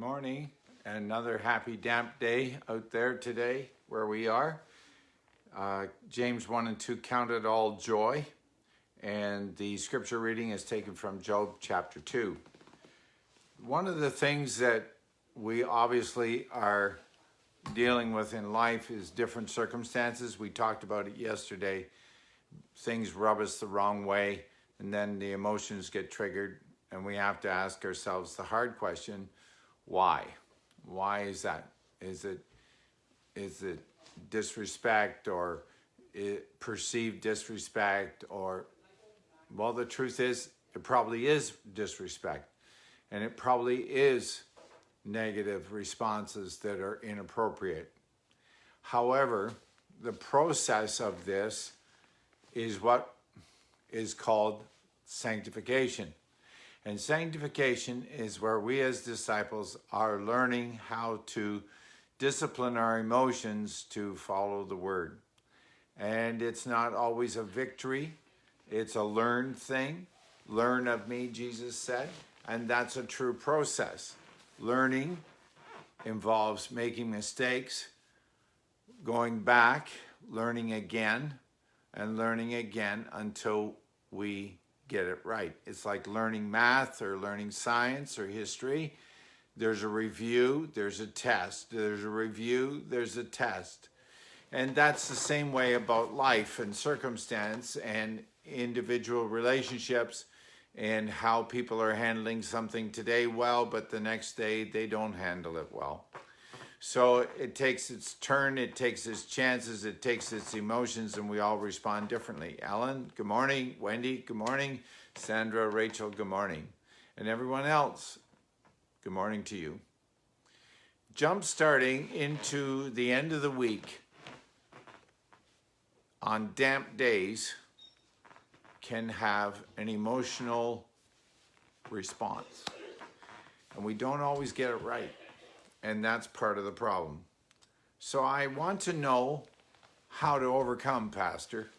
morning. Another happy damp day out there today where we are. James 1 and 2, count it all joy. And the scripture reading is taken from Job chapter 2. One of the things that we obviously are dealing with in life is different circumstances. We talked about it yesterday. Things rub us the wrong way, and then the emotions get triggered, and we have to ask ourselves the hard question, why? Why is that? Is it disrespect or perceived disrespect? Or, well, the truth is, it probably is disrespect, and it probably is negative responses that are inappropriate. However, the process of this is what is called sanctification. And sanctification is where we as disciples are learning how to discipline our emotions to follow the word. And it's not always a victory. It's a learned thing. Learn of me, Jesus said. And that's a true process. Learning involves making mistakes, going back, learning again, and learning again until we get it right. It's like learning math or learning science or history. There's a review, there's a test. There's a review, there's a test. And that's the same way about life and circumstance and individual relationships and how people are handling something today well, but the next day they don't handle it well. So it takes its turn, it takes its chances, it takes its emotions, and we all respond differently. Ellen, good morning. Wendy, good morning. Sandra, Rachel, good morning. And everyone else, good morning to you. Jump-starting into the end of the week on damp days can have an emotional response. And we don't always get it right. And that's part of the problem. So I want to know how to overcome, Pastor.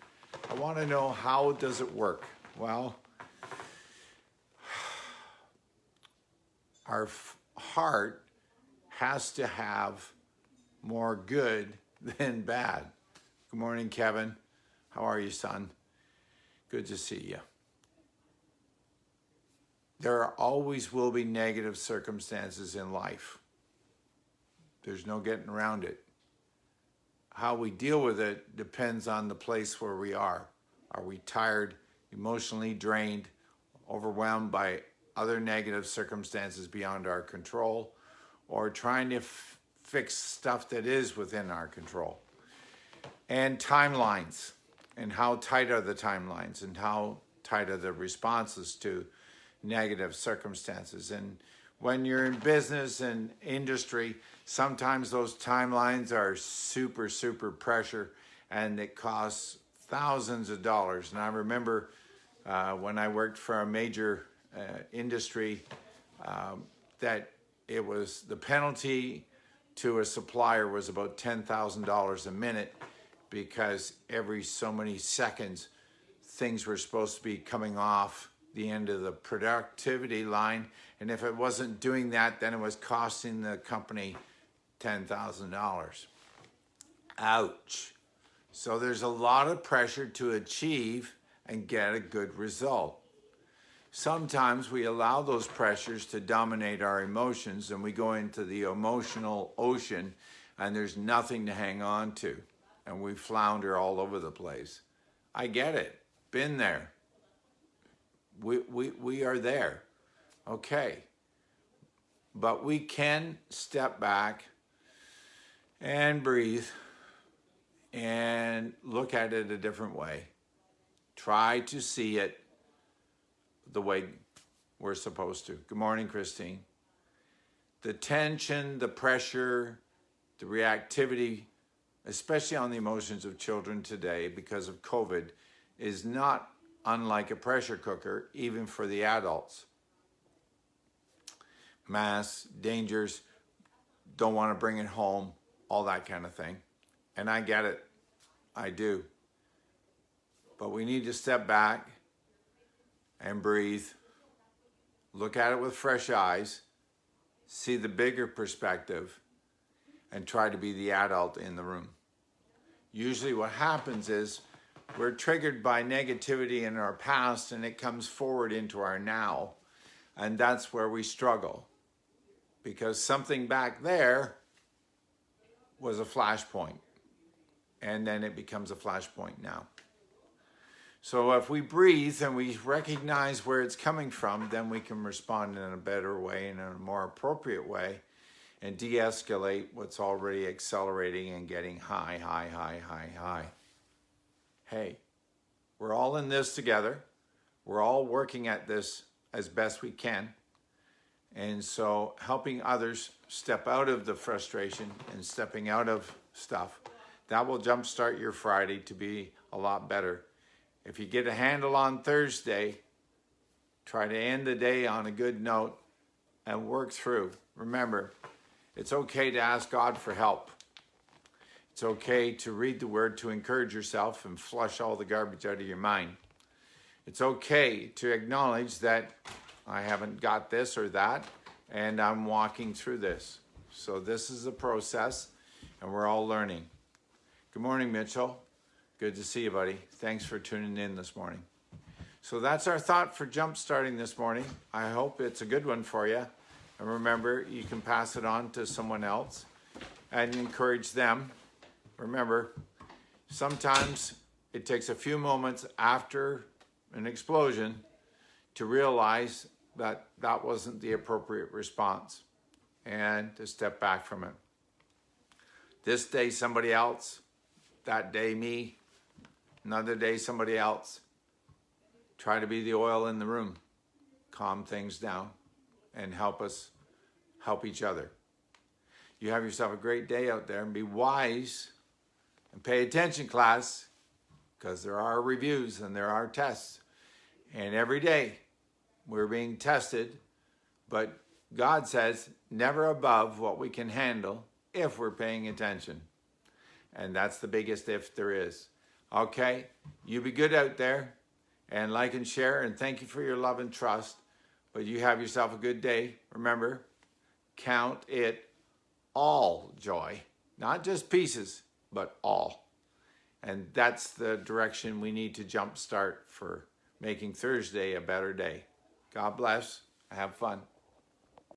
I want to know, how does it work? Well, our heart has to have more good than bad. Good morning, Kevin. How are you, son? Good to see you. There always will be negative circumstances in life. There's no getting around it. How we deal with it depends on the place where we are. Are we tired, emotionally drained, overwhelmed by other negative circumstances beyond our control, or trying to fix stuff that is within our control? And timelines, and how tight are the timelines, and how tight are the responses to negative circumstances. And when you're in business and industry, sometimes those timelines are super, super pressure, and it costs thousands of dollars. And I remember when I worked for a major industry, that it was the penalty to a supplier was about $10,000 a minute, because every so many seconds things were supposed to be coming off the end of the productivity line. And if it wasn't doing that, then it was costing the company $10,000. Ouch. So there's a lot of pressure to achieve and get a good result. Sometimes we allow those pressures to dominate our emotions, and we go into the emotional ocean, and there's nothing to hang on to, and we flounder all over the place. I get it. Been there. We are there. Okay. But we can step back and breathe and look at it a different way. Try to see it the way we're supposed to. Good morning, Christine. The tension, the pressure, the reactivity, especially on the emotions of children today because of COVID, is not unlike a pressure cooker, even for the adults. Mass, dangers, don't want to bring it home, all that kind of thing. And I get it. I do. But we need to step back and breathe, look at it with fresh eyes, see the bigger perspective, and try to be the adult in the room. Usually what happens is we're triggered by negativity in our past and it comes forward into our now. And that's where we struggle. Because something back there was a flashpoint. And then it becomes a flashpoint now. So if we breathe and we recognize where it's coming from, then we can respond in a better way, in a more appropriate way, and de-escalate what's already accelerating and getting high, high, high, high, high. Hey, we're all in this together. We're all working at this as best we can. And so helping others step out of the frustration and stepping out of stuff, that will jumpstart your Friday to be a lot better. If you get a handle on Thursday, try to end the day on a good note and work through. Remember, it's okay to ask God for help. It's okay to read the Word to encourage yourself and flush all the garbage out of your mind. It's okay to acknowledge that I haven't got this or that, and I'm walking through this. So this is a process, and we're all learning. Good morning, Mitchell. Good to see you, buddy. Thanks for tuning in this morning. So that's our thought for jump starting this morning. I hope it's a good one for you. And remember, you can pass it on to someone else and encourage them. Remember, sometimes it takes a few moments after an explosion to realize that that wasn't the appropriate response and to step back from it. This day, somebody else. That day, me. Another day, somebody else. Try to be the oil in the room. Calm things down and help us help each other. You have yourself a great day out there and be wise and pay attention, class, because there are reviews and there are tests. And every day we're being tested, but God says never above what we can handle if we're paying attention. And that's the biggest if there is. Okay, you be good out there and like and share, and thank you for your love and trust. But you have yourself a good day. Remember, count it all joy, not just pieces, but all. And that's the direction we need to jumpstart for making Thursday a better day. God bless. Have fun.